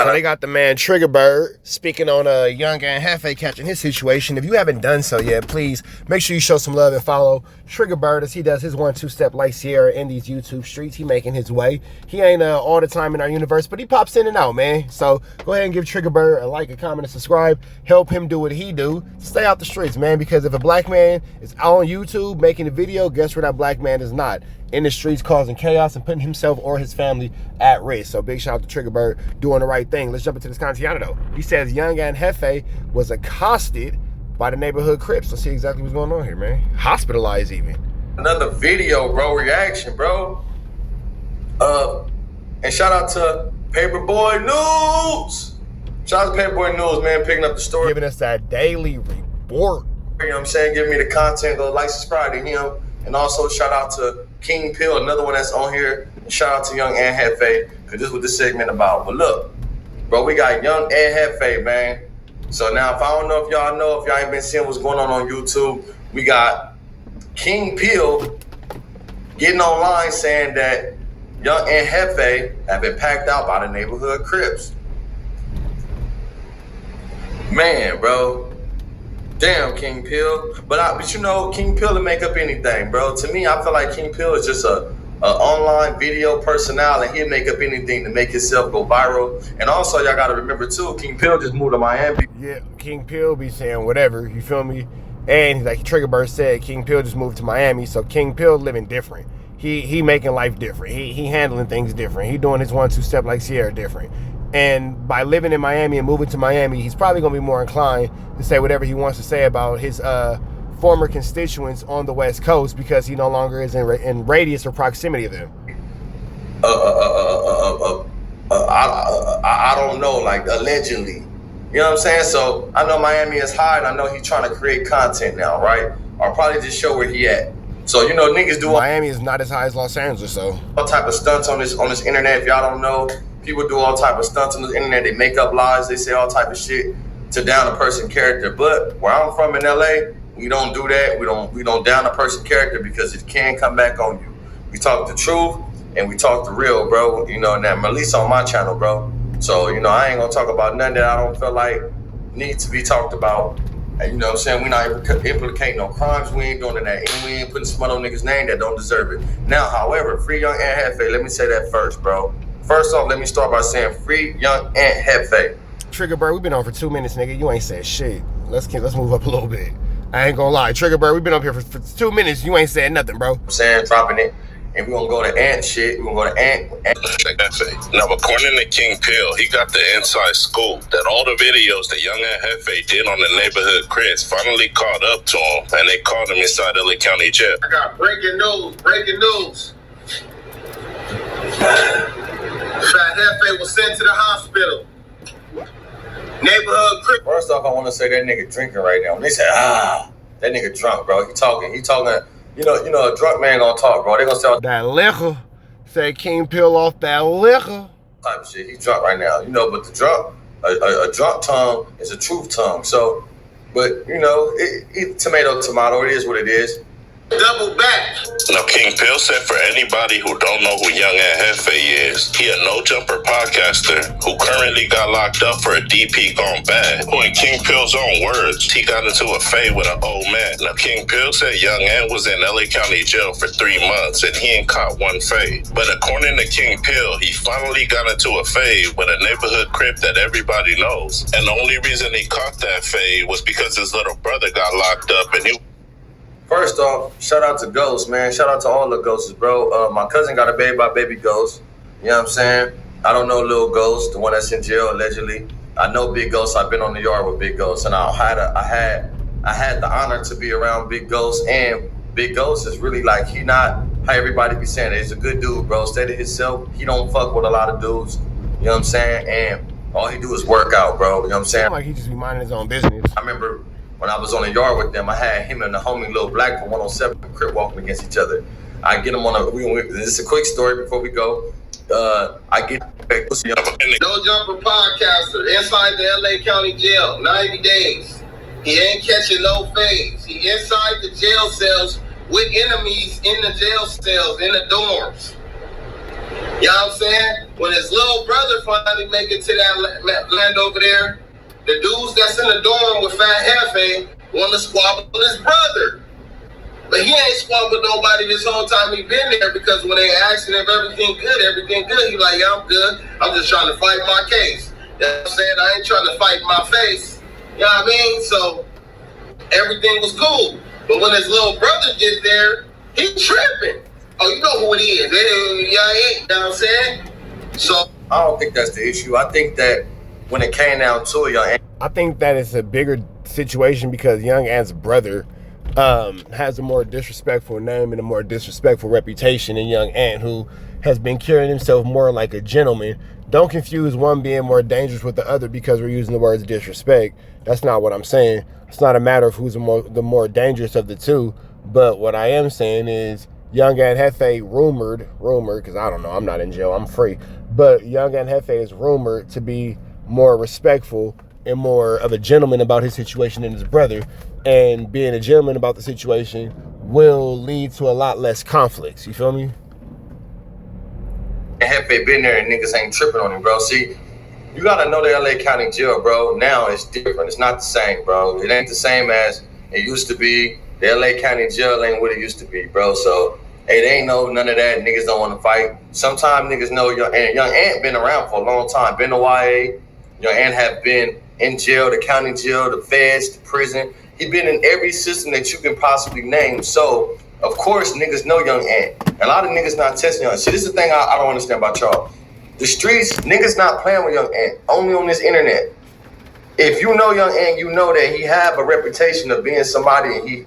So they got the man Trigger Bird speaking on Young and Jefe catching his situation. If you haven't done so yet, please make sure you show some love and follow Trigger Bird as he does his 1-2 step like Sierra in these YouTube streets. He making his way. He ain't all the time in our universe, but he pops in and out, man. So go ahead and give Trigger Bird a like, a comment, and subscribe. Help him do what he do. Stay out the streets, man, because if a black man is on YouTube making a video, guess where that black man is not? In the streets causing chaos and putting himself or his family at risk. So big shout out to Trigger Bird doing the right thing. Let's jump into this Contiano though. He says Young and Jefe was accosted by the neighborhood Crips. Let's see exactly what's going on here, man. Hospitalized even. Another video, bro, reaction, bro. And shout out to Paperboy News. Shout out to Paperboy News, man, picking up the story. Giving us that daily report. You know what I'm saying? Giving me the content. Go like, subscribe to him. And also shout out to King Pill, another one that's on here. And shout out to Young and Jefe, because this is what this segment about. But look, bro, we got Young and Jefe, man. So now, if I don't know if y'all ain't been seeing what's going on YouTube, we got King Pill getting online saying that Young and Jefe have been packed out by the neighborhood Crips. Man, bro. Damn, King Pill. But you know, King Pill will make up anything, bro. To me, I feel like King Pill is just a online video personality, and he'll make up anything to make himself go viral. And also, y'all got to remember, too, King Pill just moved to Miami. Yeah, King Pill be saying whatever, you feel me? And like Trigger Bird said, King Pill just moved to Miami, so King Pill living different. He making life different. He handling things different. He doing his 1-2 step like Sierra different. And by living in Miami and moving to Miami, he's probably going to be more inclined to say whatever he wants to say about his former constituents on the West Coast, because he no longer is in radius or proximity of them. I don't know, like allegedly. You know what I'm saying? So I know Miami is high, and I know he's trying to create content now, right? Or probably just show where he at. So, you know, niggas do Miami is not as high as Los Angeles, so all type of stunts on this internet. If y'all don't know, people do all type of stunts on the internet. They make up lies. They say all type of shit to down a person's character. But where I'm from in LA, we don't do that. We don't down a person's character, because it can come back on you. We talk the truth and we talk the real, bro. You know, and that release on my channel, bro. So, you know, I ain't gonna talk about nothing that I don't feel like needs to be talked about. And you know what I'm saying? We not implicating no crimes. We ain't doing that. And we ain't putting smut on niggas' name that don't deserve it. Now, however, free Young and Jefe. Let me say that first, bro. First off, let me start by saying free Young and Jefe. Trigger Bird, we've been on for 2 minutes, nigga. You ain't said shit. Let's move up a little bit. I ain't gonna lie. Trigger Bird, we've been up here for 2 minutes. You ain't said nothing, bro. I'm saying, dropping it. And we're gonna go to Ant shit. We're gonna go to Ant. Now, according to King Pill, he got the inside scoop that all the videos that Young and Jefe did on the neighborhood Crips finally caught up to him, and they caught him inside LA County Jail. I got breaking news. Fat Jefe was sent to the hospital. Neighborhood Crip. First off, I want to say that nigga drinking right now. When they say, that nigga drunk, bro. He talking. You know, a drunk man gonna talk, bro. They gonna say that liquor. Say King Pill off that liquor. Type of shit. He drunk right now. You know, but the drunk, a drunk tongue is a truth tongue. So, but you know, tomato, it is what it is. Double back. Now, King Pill said for anybody who don't know who Young and Jefe is, he a no-jumper podcaster who currently got locked up for a DP gone bad, who in King Pill's own words, he got into a fade with an old man. Now, King Pill said Young and was in LA County Jail for 3 months and he ain't caught one fade. But according to King Pill, he finally got into a fade with a neighborhood Crip that everybody knows. And the only reason he caught that fade was because his little brother got locked up and he... First off, shout out to Ghost, man. Shout out to all the Ghosts, bro. My cousin got a baby by Baby Ghost. You know what I'm saying? I don't know Lil Ghost, the one that's in jail allegedly. I know Big Ghost. I've been on the yard with Big Ghost, and I had the honor to be around Big Ghost. And Big Ghost is really like, he not how everybody be saying it. He's a good dude, bro. Steady himself. He don't fuck with a lot of dudes. You know what I'm saying? And all he do is work out, bro. You know what I'm saying? Like he just be minding his own business. I remember when I was on the yard with them, I had him and the homie Lil Black from 107 Crip walking against each other. I get him on this is a quick story before we go. I get No Jumper podcaster inside the LA County Jail, 90 days. He ain't catching no fades. He inside the jail cells with enemies in the jail cells, in the dorms. You know what I'm saying? When his little brother finally make it to that land over there, the dudes that's in the dorm with Fat Jefe want to squabble his brother. But he ain't squabbled nobody this whole time he been there, because when they asked him if everything good, he like, yeah, I'm good. I'm just trying to fight my case. You know what I'm saying? I ain't trying to fight my face. You know what I mean? So everything was cool. But when his little brother get there, he tripping. Oh, you know who it is. You know what I'm saying? So I don't think that's the issue. I think that when it came down to it, Young Ant, I think that it's a bigger situation because Young Ant's brother has a more disrespectful name and a more disrespectful reputation than Young Ant, who has been carrying himself more like a gentleman. Don't confuse one being more dangerous with the other because we're using the words disrespect. That's not what I'm saying. It's not a matter of who's the more dangerous of the two. But what I am saying is Young Ant Jefe rumored, because I don't know, I'm not in jail, I'm free. But Young Ant Jefe is rumored to be more respectful and more of a gentleman about his situation than his brother. And being a gentleman about the situation will lead to a lot less conflicts. You feel me? Jefe been there and niggas ain't tripping on him, bro. See, you gotta know the LA County Jail, bro. Now it's different. It's not the same, bro. It ain't the same as it used to be. The LA County Jail ain't what it used to be, bro. So it ain't none of that. Niggas don't want to fight. Sometimes niggas know Young Ant been around for a long time. Been to YA. Young Ant have been in jail, the county jail, the feds, the prison. He been in every system that you can possibly name. So of course niggas know Young Ant. A lot of niggas not testing Young Ant. See, this is the thing I don't understand about y'all. The streets, niggas not playing with Young Ant. Only on this internet. If you know Young Ant, you know that he have a reputation of being somebody, and he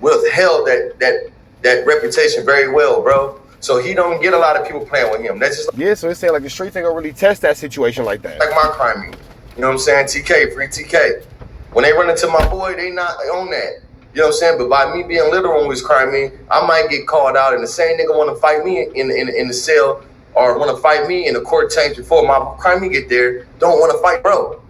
withheld that reputation very well, bro. So he don't get a lot of people playing with him. That's just Yeah, so it's saying like the streets ain't gonna really test that situation like that. like my crime meet. You know what I'm saying? TK, free TK. When they run into my boy, they not on that. You know what I'm saying? But by me being literal with his crime meet, I might get called out, and the same nigga want to fight me in the cell, or want to fight me in the court change before my crime meet get there, don't want to fight bro.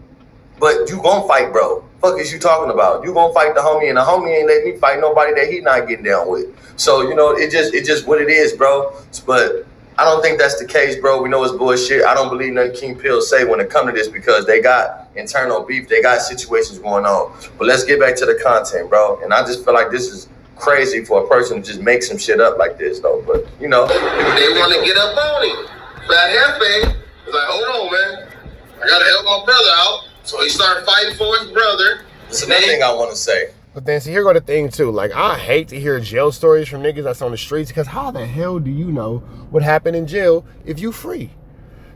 But you gon' fight bro. Fuck is you talking about? You gon' fight the homie, and the homie ain't let me fight nobody that he not getting down with. So, you know, it just what it is, bro. But I don't think that's the case, bro. We know it's bullshit. I don't believe nothing King Pill say when it come to this, because they got internal beef. They got situations going on. But let's get back to the content, bro. And I just feel like this is crazy for a person to just make some shit up like this, though. But, you know. they want to get up on him. Fat Jefe was like, hold on, man. I got to help my brother out. So he started fighting for his brother. That's another thing I want to say. But then, see, here go the thing, too. Like, I hate to hear jail stories from niggas that's on the streets, because how the hell do you know what happened in jail if you free?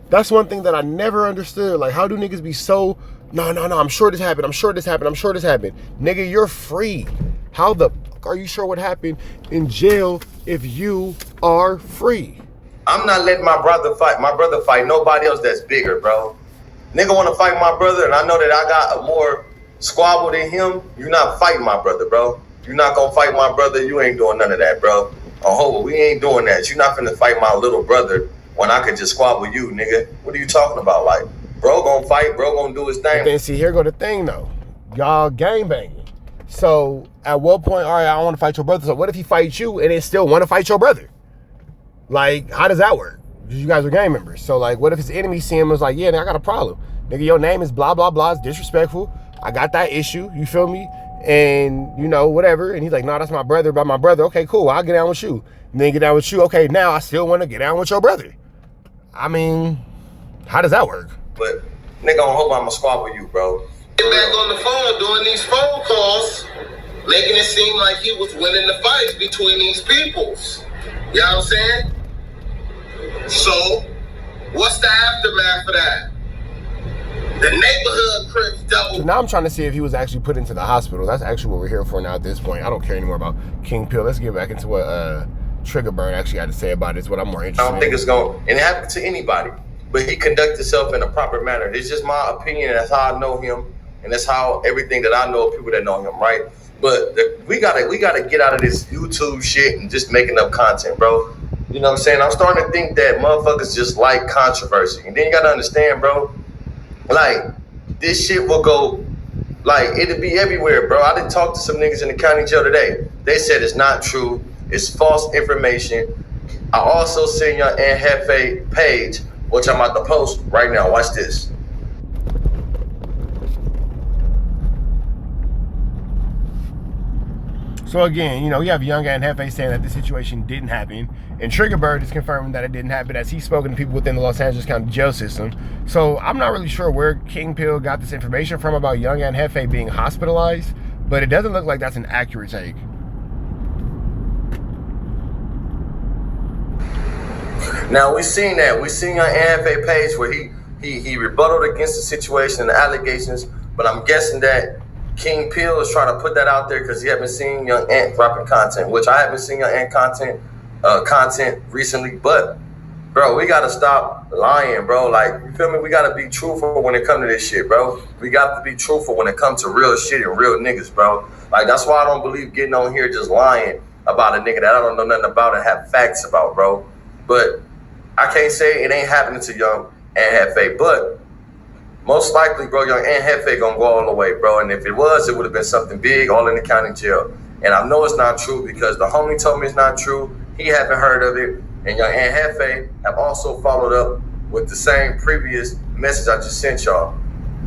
That's one thing that I never understood. Like, how do niggas be so, no, I'm sure this happened, I'm sure this happened. Nigga, you're free. How the fuck are you sure what happened in jail if you are free? I'm not letting my brother fight nobody else that's bigger, bro. Nigga want to fight my brother, and I know that I got a more squabble than him. You not fighting my brother, bro. You not gonna fight my brother. You ain't doing none of that, bro. We ain't doing that. You not finna fight my little brother when I could just squabble you, nigga. What are you talking about? Like, bro gonna fight, bro gonna do his thing. But then, see, here go the thing, though. Y'all gangbanging. So, at what point, all right, I don't want to fight your brother. So, what if he fights you and then still want to fight your brother? Like, how does that work? Because you guys are gang members. So, like, what if his enemy see him and was like, yeah, I got a problem. Nigga, your name is blah, blah, blah. It's disrespectful. I got that issue. You feel me? And, you know, whatever. And he's like, no, that's my brother. By my brother. Okay, cool. I'll get down with you. And then get down with you. Okay, now I still want to get down with your brother. I mean, how does that work? But, nigga, I hope I'm a squabble you, bro. Get back on the phone doing these phone calls, making it seem like he was winning the fights between these peoples. You know what I'm saying? So, what's the aftermath of that? The neighborhood Crips double. So now I'm trying to see if he was actually put into the hospital. That's actually what we're here for now at this point. I don't care anymore about King Pill. Let's get back into what Trigger Bird actually had to say about it. It's what I'm more interested in. I don't think it's going, and it happened to anybody, but he conducted himself in a proper manner. It's just my opinion, and that's how I know him, and that's how everything that I know of people that know him, right? But we gotta get out of this YouTube shit and just making up content, bro. You know what I'm saying? I'm starting to think that motherfuckers just like controversy. And then you gotta understand, bro, like, this shit will go, like, it'll be everywhere, bro. I done talked to some niggas in the county jail today. They said it's not true. It's false information. I also seen your Aunt Jefe page, which I'm about to post right now. Watch this. So again, you know, we have young Aunt Jefe saying that this situation didn't happen, and Trigger Bird is confirming that it didn't happen, as he's spoken to people within the Los Angeles County jail system. So I'm not really sure where King Pill got this information from about young Aunt Jefe being hospitalized, but it doesn't look like that's an accurate take. Now we seen that. We seen your Aunt Jefe page where he rebutted against the situation and the allegations, but I'm guessing that King Pill is trying to put that out there because he haven't seen young Aunt dropping content, which I haven't seen young Aunt content recently. But bro, we gotta stop lying, bro. Like, you feel me? We gotta be truthful when it comes to this shit, bro. We got to be truthful when it comes to real shit and real niggas, bro. Like, that's why I don't believe getting on here just lying about a nigga that I don't know nothing about and have facts about, bro. But I can't say it ain't happening to young Aunt Jefe, but most likely, bro, young Aunt Jefe gonna go all the way, bro. And if it was, it would have been something big, all in the county jail. And I know it's not true because the homie told me it's not true. He haven't heard of it. And young Aunt Jefe have also followed up with the same previous message I just sent y'all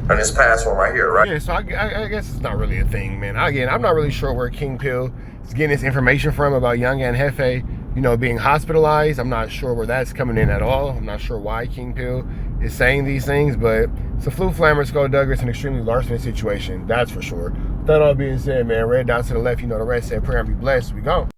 on this past one right here, right? Yeah, so I guess it's not really a thing, man. Again, I'm not really sure where King Pill is getting this information from about young Aunt Jefe, you know, being hospitalized. I'm not sure where that's coming in at all. I'm not sure why King Pill is saying these things, but it's a flu flammer, Skull Douglas, an extremely larceny situation, that's for sure. With that all being said, man, red dots to the left, you know the rest. Said prayer and be blessed. We gone.